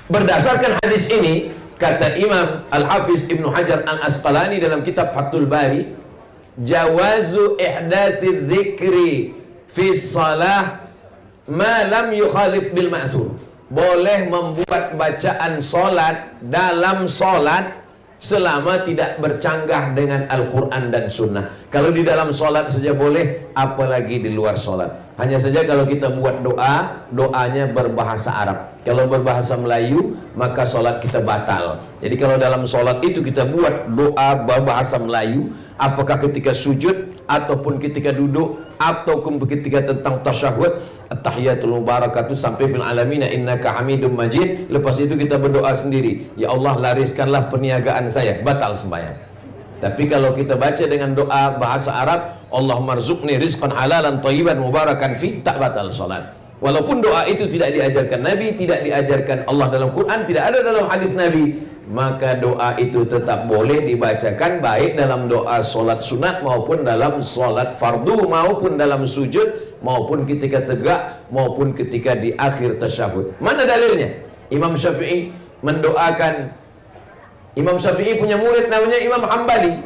Berdasarkan hadis ini, kata Imam Al-Hafiz Ibnu Hajar Al-Asqalani dalam kitab Fathul Bari, jawazu ihdatsiz dzikri fi shalah ma lam yukhalif bil ma'sur. Boleh membuat bacaan solat dalam solat selama tidak bercanggah dengan Al-Quran dan Sunnah. Kalau di dalam solat saja boleh, apalagi di luar solat. Hanya saja kalau kita buat doa, doanya berbahasa Arab. Kalau berbahasa Melayu, maka solat kita batal. Jadi kalau dalam solat itu kita buat doa berbahasa Melayu, apakah ketika sujud, ataupun ketika duduk, ataupun ketika tentang tasyahud, at-tahiyatul mubarakatuh sampai fil alamina innaka hamidum majid. Lepas itu kita berdoa sendiri, ya Allah lariskanlah perniagaan saya, batal sembahyang. Tapi kalau kita baca dengan doa bahasa Arab, Allahumma rzuqni rizqan halalan thayyiban mubarakan fi, tak batal salat. Walaupun doa itu tidak diajarkan Nabi, tidak diajarkan Allah dalam Quran, tidak ada dalam hadis Nabi, maka doa itu tetap boleh dibacakan, baik dalam doa solat sunat maupun dalam solat fardu, maupun dalam sujud, maupun ketika tegak, maupun ketika di akhir tasyahud. Mana dalilnya? Imam Syafi'i mendoakan. Imam Syafi'i punya murid namanya Imam Hambali.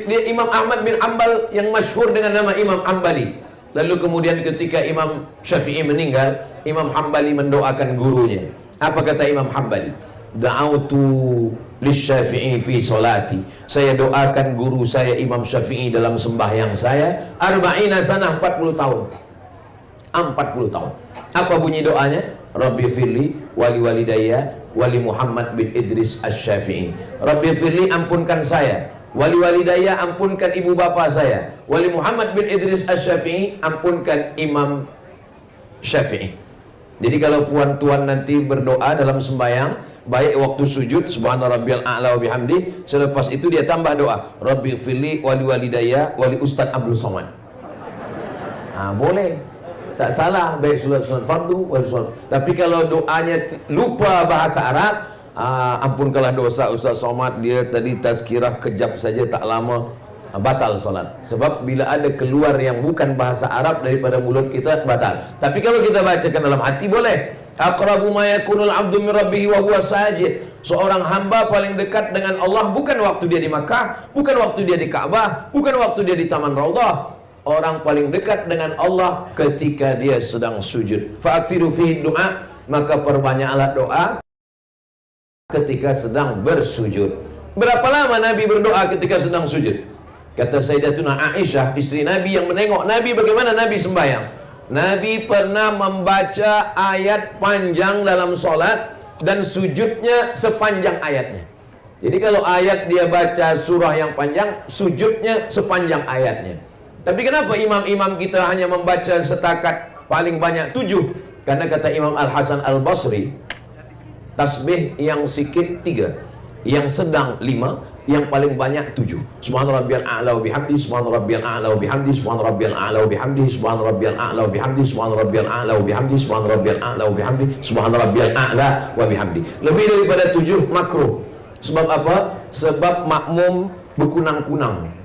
Dia Imam Ahmad bin Hanbal yang masyhur dengan nama Imam Hambali. Lalu kemudian ketika Imam Syafi'i meninggal, Imam Hambali mendoakan gurunya. Apa kata Imam Hambali? Da'autu lisyafi'i fi solati. Saya doakan guru saya Imam Syafi'i dalam sembahyang saya arba'ina sanah, 40 tahun. 40 tahun. Apa bunyi doanya? Rabbi firli wali walidayya wali Muhammad bin Idris Asy-Syafi'i. Rabbi firli, ampunkan saya. Wali walidayya, ampunkan ibu bapa saya. Wali Muhammad bin Idris Asy-Syafi'i, ampunkan Imam Syafi'i. Jadi kalau puan-tuan nanti berdoa dalam sembahyang, baik waktu sujud subhana rabbiyal a'la wa bihamdi, selepas itu dia tambah doa Rabbi firli wali walidayya wali Ustaz Abdul Somad. Boleh, tak salah, baik sunat fardu wali sunat. Tapi kalau doanya lupa bahasa Arab, ampunkanlah dosa Ustaz Somad, dia tadi tazkirah kejap saja tak lama, batal solat. Sebab bila ada keluar yang bukan bahasa Arab daripada mulut kita, batal. Tapi kalau kita bacakan dalam hati, boleh. Aqrabu ma yakunul 'abdu min rabbih wa huwa sajid. Seorang hamba paling dekat dengan Allah bukan waktu dia di Makkah, bukan waktu dia di Ka'bah, bukan waktu dia di Taman Raudhah. Orang paling dekat dengan Allah ketika dia sedang sujud. Fa'aksiru fihi du'a, maka perbanyaklah doa ketika sedang bersujud. Berapa lama Nabi berdoa ketika sedang sujud? Kata Sayyidatuna Aisyah, istri Nabi yang menengok Nabi bagaimana Nabi sembahyang. Nabi pernah membaca ayat panjang dalam solat dan sujudnya sepanjang ayatnya. Jadi kalau ayat dia baca surah yang panjang, sujudnya sepanjang ayatnya. Tapi kenapa imam-imam kita hanya membaca setakat paling banyak 7? Karena kata Imam Al-Hasan Al-Basri, tasbih yang sikit 3, yang sedang 5, yang paling banyak 7. Subhana rabbiyal a'la wa bihamdi, subhana rabbiyal a'la wa bihamdi, subhana rabbiyal a'la wa bihamdi, subhana rabbiyal a'la wa bihamdi, subhana rabbiyal a'la wa bihamdi, subhana rabbiyal a'la wa bihamdi, subhana rabbiyal a'la wa bihamdi. Lebih daripada 7 makruh. Sebab apa? Sebab makmum berkunang-kunang.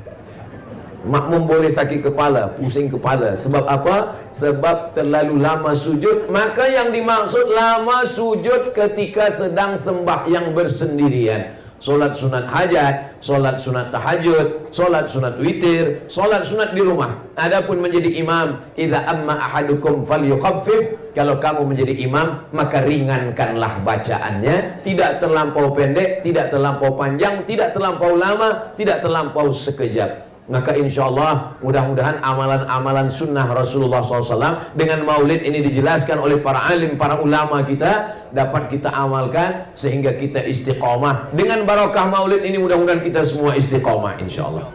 Makmum boleh sakit kepala, pusing kepala. Sebab apa? Sebab terlalu lama sujud. Maka yang dimaksud lama sujud ketika sedang sembahyang bersendirian. Solat sunat hajat, solat sunat tahajud, solat sunat witir, solat sunat di rumah. Adapun menjadi imam, idza amma ahadukum falyukhaffif, kalau kamu menjadi imam maka ringankanlah bacaannya, tidak terlampau pendek, tidak terlampau panjang, tidak terlampau lama, tidak terlampau sekejap. Maka insya Allah mudah-mudahan amalan-amalan sunnah Rasulullah SAW dengan maulid ini dijelaskan oleh para alim, para ulama kita, dapat kita amalkan sehingga kita istiqomah. Dengan barakah maulid ini mudah-mudahan kita semua istiqomah insya Allah.